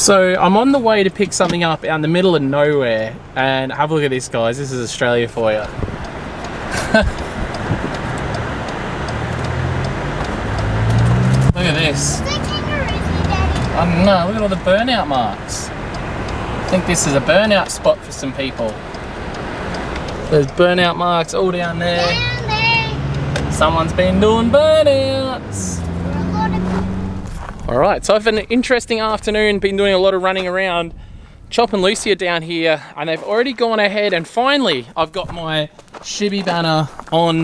So I'm on the way to pick something up out in the middle of nowhere, and have a look at this, guys. This is Australia for you. Look at this. I don't know, look at all the burnout marks. I think this is a burnout spot for some people. There's burnout marks all down there. Someone's been doing burnouts. Alright, so I've had an interesting afternoon, been doing a lot of running around. Chop and Lucy are down here, and they've already gone ahead, and finally I've got my shibby banner on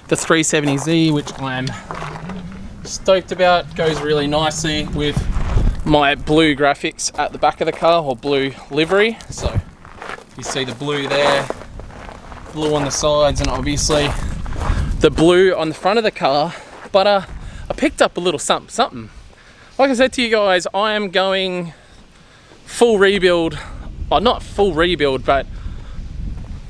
the 370Z, which I'm stoked about. Goes really nicely with my blue graphics at the back of the car, or blue livery. So you see the blue there, blue on the sides, and obviously the blue on the front of the car. But I picked up a little something. Like I said to you guys, I am going full rebuild. Well, not full rebuild, but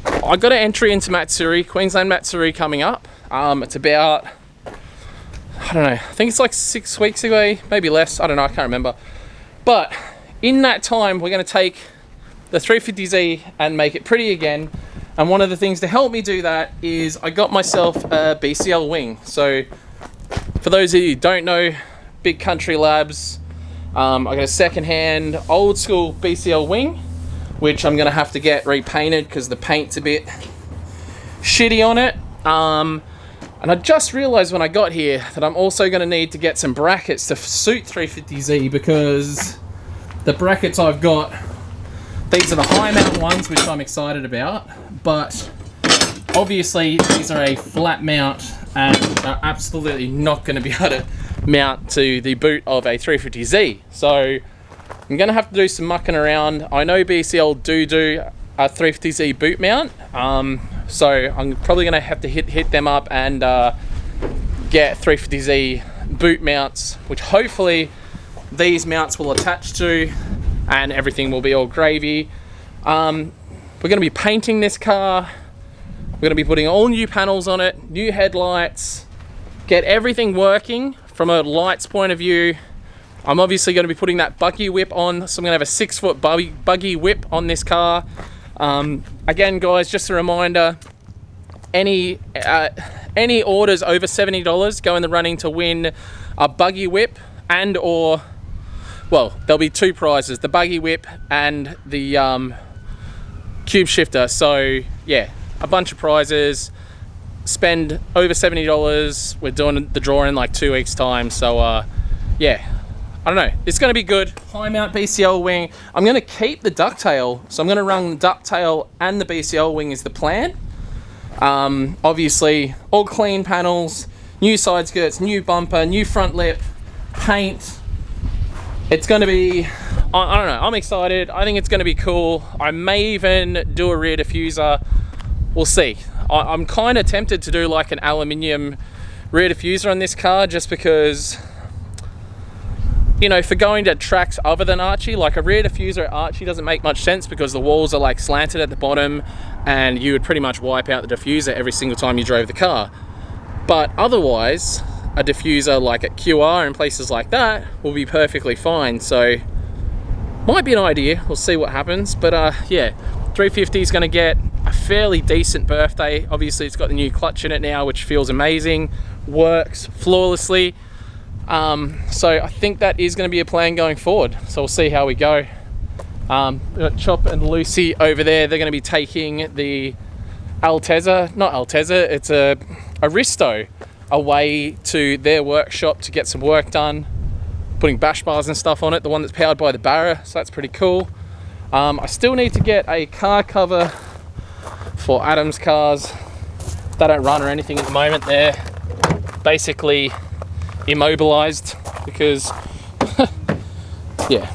I got an entry into Matsuri, Queensland Matsuri coming up. It's about, I don't know, I think it's like 6 weeks away, maybe less, I don't know, I can't remember. But in that time, we're gonna take the 350Z and make it pretty again. And one of the things to help me do that is I got myself a BCL wing. So for those of you who don't know, Big Country Labs, I got a second-hand old school BCL wing, which I'm gonna have to get repainted because the paint's a bit shitty on it. And I just realized when I got here that I'm also gonna need to get some brackets to suit 350Z, because the brackets I've got, these are the high mount ones, which I'm excited about, but obviously these are a flat mount and are absolutely not gonna be able to mount to the boot of a 350Z. So I'm gonna have to do some mucking around. I know BCL do a 350Z boot mount, so I'm probably gonna have to hit them up and get 350Z boot mounts, which hopefully these mounts will attach to, and everything will be all gravy. We're gonna be painting this car. We're gonna be putting all new panels on it, new headlights, get everything working from a lights point of view. I'm obviously going to be putting that buggy whip on, so I'm going to have a 6-foot buggy whip on this car. Again, guys, just a reminder, any orders over $70 go in the running to win a buggy whip, and or, well, there'll be two prizes, the buggy whip and the cube shifter. So yeah, a bunch of prizes. Spend over $70. We're doing the draw in like 2 weeks time. So yeah, I don't know, it's going to be good. High mount BCL wing. I'm going to keep the ducktail, so I'm going to run the ducktail and the BCL wing is the plan. Obviously all clean panels, new side skirts, new bumper, new front lip, paint. It's going to be, I don't know, I'm excited. I think it's going to be cool. I may even do a rear diffuser. We'll see. I'm kind of tempted to do like an aluminium rear diffuser on this car, just because, you know, for going to tracks other than Archie, like a rear diffuser at Archie doesn't make much sense because the walls are like slanted at the bottom and you would pretty much wipe out the diffuser every single time you drove the car. But otherwise, a diffuser like at QR and places like that will be perfectly fine. So might be an idea, we'll see what happens. But yeah, 350 is going to get a fairly decent birthday. Obviously it's got the new clutch in it now, which feels amazing, works flawlessly. So I think that is going to be a plan going forward, so we'll see how we go. We've got Chop and Lucy over there. They're going to be taking the it's a Aristo away to their workshop to get some work done, putting bash bars and stuff on it, the one that's powered by the Barra, so that's pretty cool. I still need to get a car cover for Adam's cars. They don't run or anything at the moment. They're basically immobilized because yeah,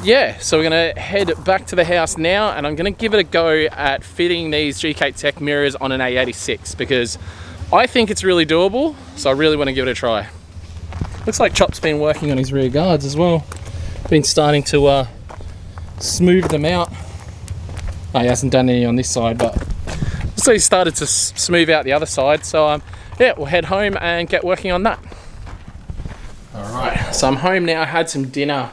yeah, so we're gonna head back to the house now, and I'm gonna give it a go at fitting these GKTech mirrors on an ae86 because I think it's really doable, so I really want to give it a try. Looks like Chop's been working on his rear guards as well, been starting to smooth them out. Oh, he hasn't done any on this side, but so he started to smooth out the other side. So yeah, we'll head home and get working on that. All right, So I'm home now, I had some dinner.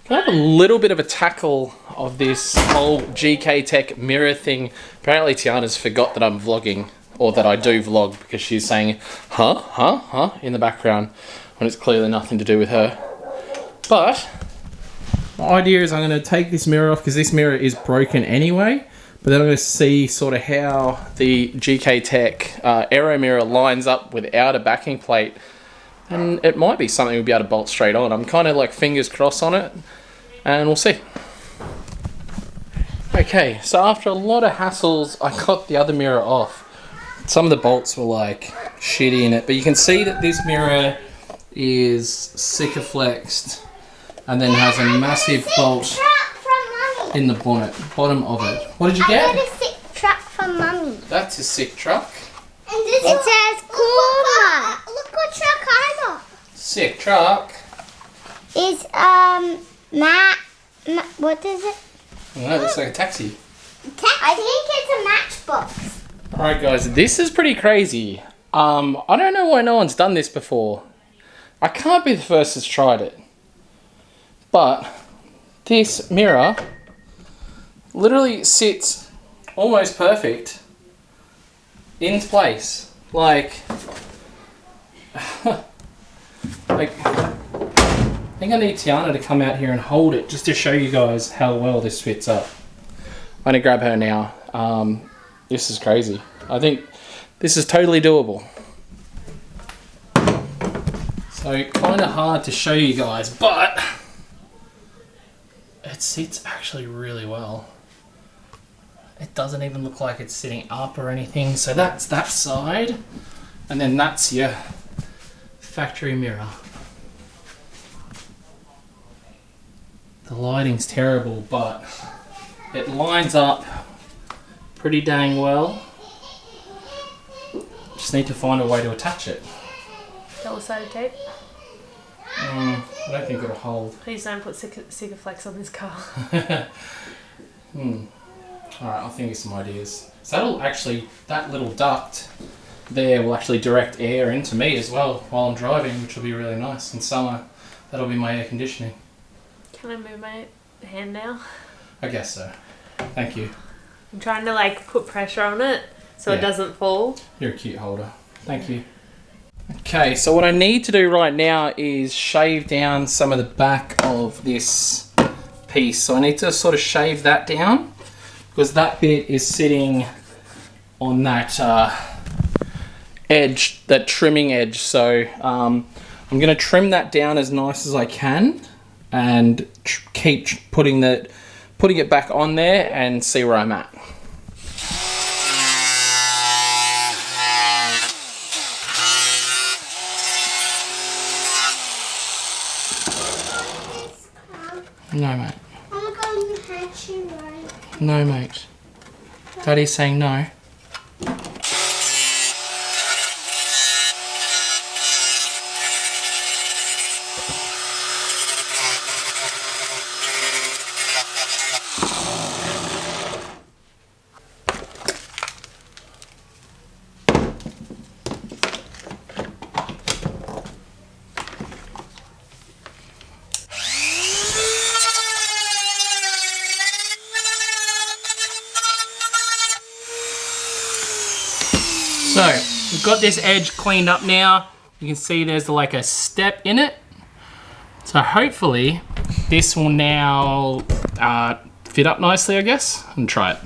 Can I have a little bit of a tackle of this whole GKTech mirror thing? Apparently Tiana's forgot that I'm vlogging, or that I do vlog, because she's saying, huh, in the background, when it's clearly nothing to do with her. But my idea is I'm going to take this mirror off, because this mirror is broken anyway, but then I'm going to see sort of how the GKTech aero mirror lines up without a backing plate. And it might be something we'll be able to bolt straight on. I'm kind of like fingers crossed on it, and we'll see. Okay, so after a lot of hassles, I got the other mirror off. Some of the bolts were like shitty in it, but you can see that this mirror is Sikaflexed and then has a massive bolt in the bonnet, bottom of it. What did you get? I got a sick truck from Mummy. That's a sick truck. And this it says Kuma. Look what truck I got. Sick truck. Is what is it? No, it looks like a taxi. I think it's a matchbox. Alright guys, this is pretty crazy. I don't know why no one's done this before. I can't be the first that's tried it. But this mirror literally sits almost perfect in place. Like I think I need Tiana to come out here and hold it just to show you guys how well this fits up. I'm gonna grab her now. This is crazy. I think this is totally doable. So kind of hard to show you guys, but it sits actually really well. It doesn't even look like it's sitting up or anything. So that's that side, and then that's your factory mirror. The lighting's terrible, but it lines up pretty dang well. Just need to find a way to attach it. Double-sided tape? I don't think it'll hold. Please don't put Sikaflex on this car. Alright, I'll think of some ideas. So that'll actually, that little duct there will actually direct air into me as well while I'm driving, which will be really nice. In summer, that'll be my air conditioning. Can I move my hand now? I guess so. Thank you. I'm trying to like put pressure on it so it doesn't fall. You're a cute holder. Thank you. Okay, so what I need to do right now is shave down some of the back of this piece. So I need to sort of shave that down because that bit is sitting on that edge, that trimming edge. So I'm going to trim that down as nice as I can and keep putting it back on there and see where I'm at. No, mate. I'm going to catch you right. No, mate. Daddy's saying no. So, we've got this edge cleaned up now. You can see there's like a step in it. So hopefully this will now fit up nicely, I guess, and try it.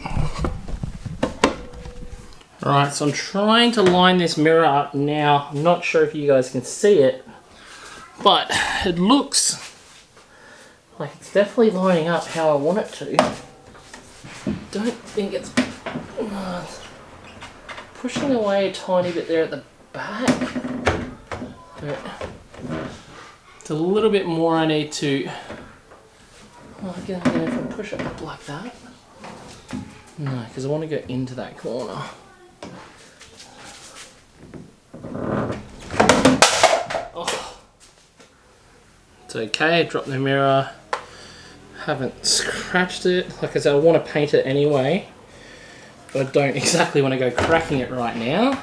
Alright, so I'm trying to line this mirror up now. I'm not sure if you guys can see it, but it looks like it's definitely lining up how I want it to. Don't think it's pushing away a tiny bit there at the back. But it's a little bit more I need to. Well, again, if I push it up like that. No, because I want to go into that corner. Oh. It's okay, drop the mirror. Haven't scratched it. Like I said, I want to paint it anyway. But I don't exactly want to go cracking it right now.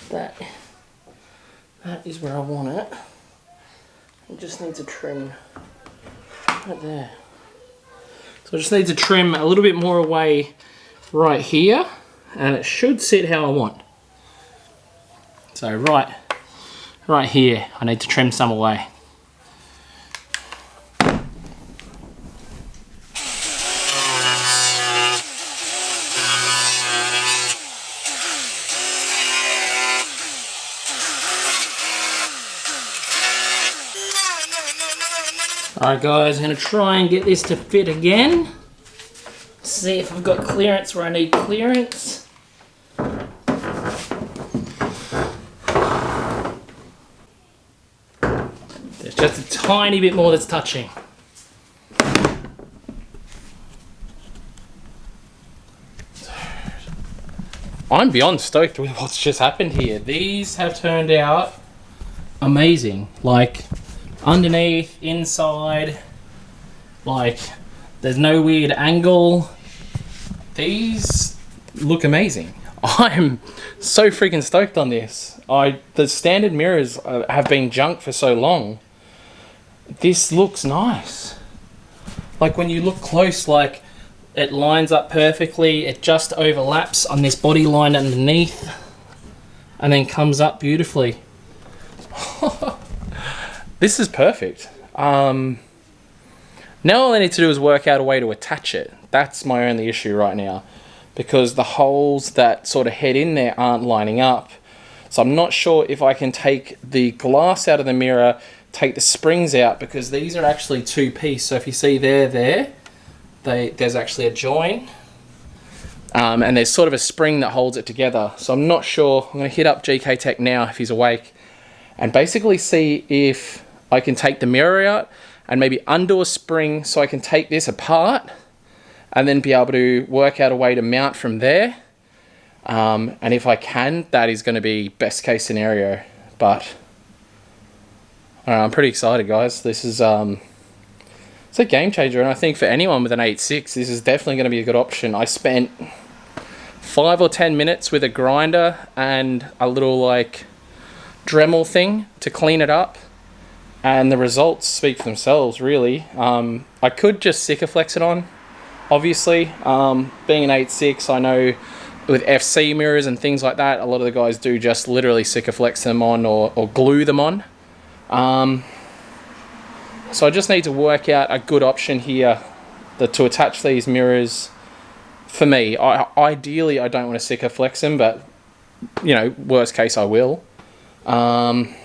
that is where I want it. It just needs a trim right there. So I just need to trim a little bit more away right here, and it should sit how I want. So right here, I need to trim some away. Alright guys, I'm going to try and get this to fit again. See if I've got clearance where I need clearance. There's just a tiny bit more that's touching. I'm beyond stoked with what's just happened here. These have turned out amazing. Like, underneath, inside, like, there's no weird angle. These look amazing. I'm so freaking stoked on this. The standard mirrors have been junk for so long. This looks nice. Like, when you look close, like, it lines up perfectly. It just overlaps on this body line underneath and then comes up beautifully. This is perfect. Now all I need to do is work out a way to attach it. That's my only issue right now, because the holes that sort of head in there aren't lining up. So I'm not sure if I can take the glass out of the mirror, take the springs out, because these are actually two-piece. So if you see there's actually a join, and there's sort of a spring that holds it together. So I'm not sure. I'm going to hit up GKTech now if he's awake, and basically see if I can take the mirror out and maybe undo a spring so I can take this apart and then be able to work out a way to mount from there. And if I can, that is going to be best case scenario. But I'm pretty excited, guys. This is it's a game changer, and I think for anyone with an ae86, this is definitely going to be a good option. I spent 5 or 10 minutes with a grinder and a little like Dremel thing to clean it up, and the results speak for themselves, really. I could just Sikaflex it on, obviously. Being an 8.6, I know with FC mirrors and things like that, a lot of the guys do just literally Sikaflex them on or glue them on. So I just need to work out a good option here to attach these mirrors for me. Ideally, I don't want to Sikaflex them, but, you know, worst case, I will. I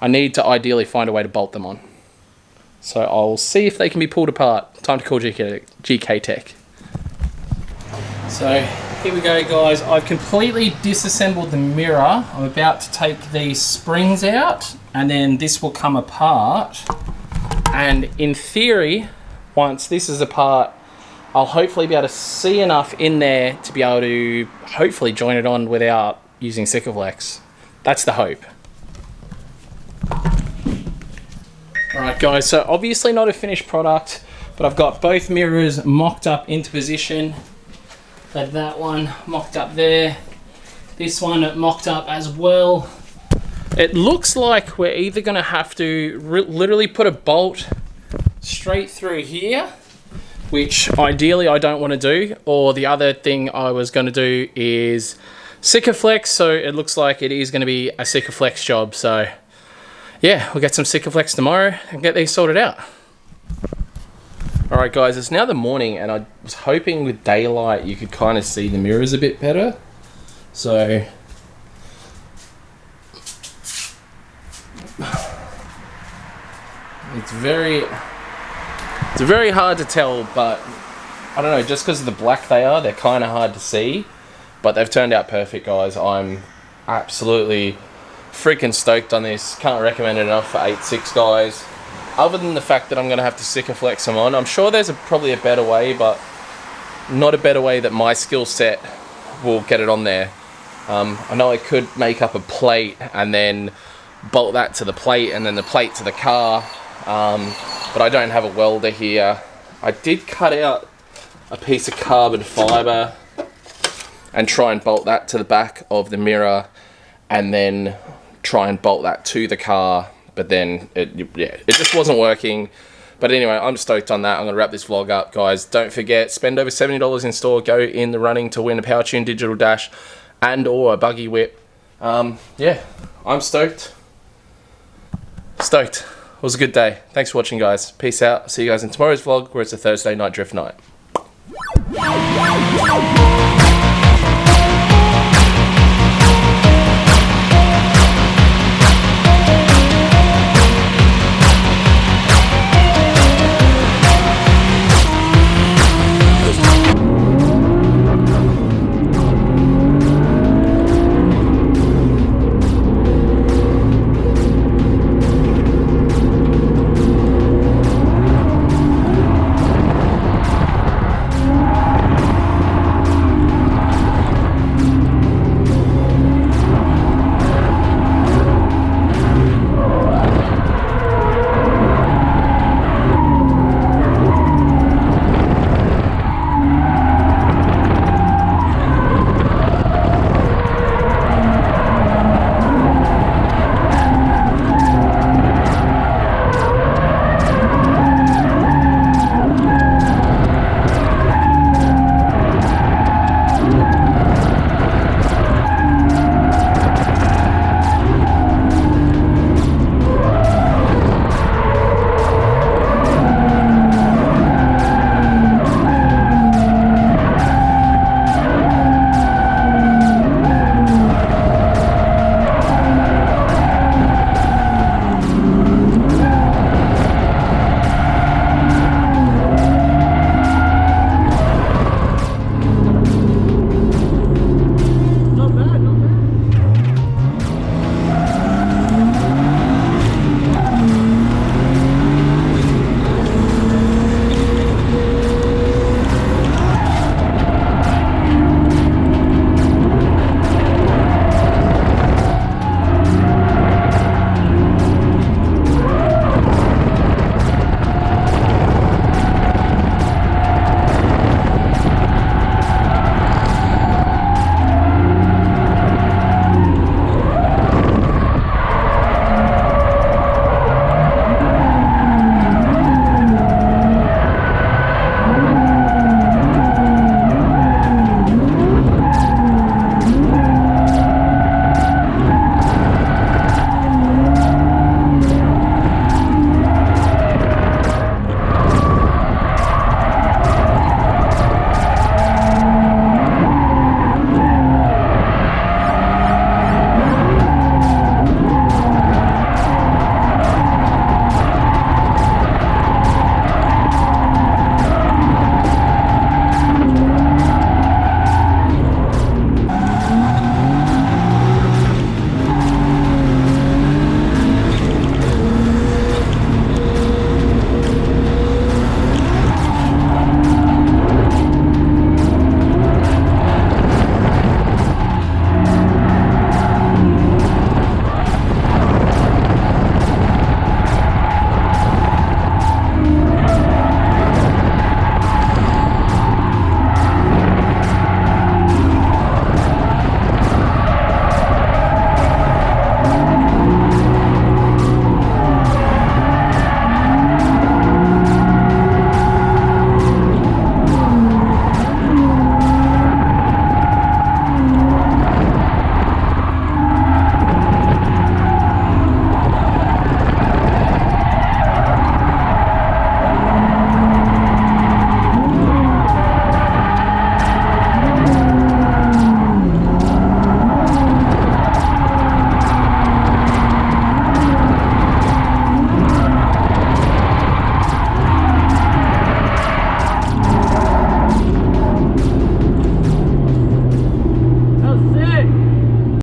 need to ideally find a way to bolt them on. So I'll see if they can be pulled apart. Time to call GKTech. So here we go, guys. I've completely disassembled the mirror. I'm about to take these springs out, and then this will come apart. And in theory, once this is apart, I'll hopefully be able to see enough in there to be able to hopefully join it on without using Sikaflex. That's the hope. Alright guys, so obviously not a finished product, but I've got both mirrors mocked up into position. Had that one mocked up there, this one mocked up as well. It looks like we're either going to have to literally put a bolt straight through here, which ideally I don't want to do, or the other thing I was going to do is Sikaflex, so it looks like it is going to be a Sikaflex job. So yeah, we'll get some Sikaflex tomorrow and get these sorted out. Alright guys, it's now the morning, and I was hoping with daylight you could kind of see the mirrors a bit better. So it's very hard to tell, but I don't know, just because of the black they're kind of hard to see, but they've turned out perfect, guys. I'm absolutely freaking stoked on this. Can't recommend it enough for 8.6 guys. Other than the fact that I'm going to have to Sikaflex them on. I'm sure there's probably a better way, but not a better way that my skill set will get it on there. I know I could make up a plate and then bolt that to the plate and then the plate to the car, but I don't have a welder here. I did cut out a piece of carbon fibre and try and bolt that to the back of the mirror, and then try and bolt that to the car, but then it just wasn't working. But anyway, I'm stoked on that. I'm going to wrap this vlog up, guys. Don't forget, spend over $70 in store. Go in the running to win a Power Tune Digital Dash and or a buggy whip. Yeah, I'm stoked. Stoked. It was a good day. Thanks for watching, guys. Peace out. See you guys in tomorrow's vlog, where it's a Thursday night drift night.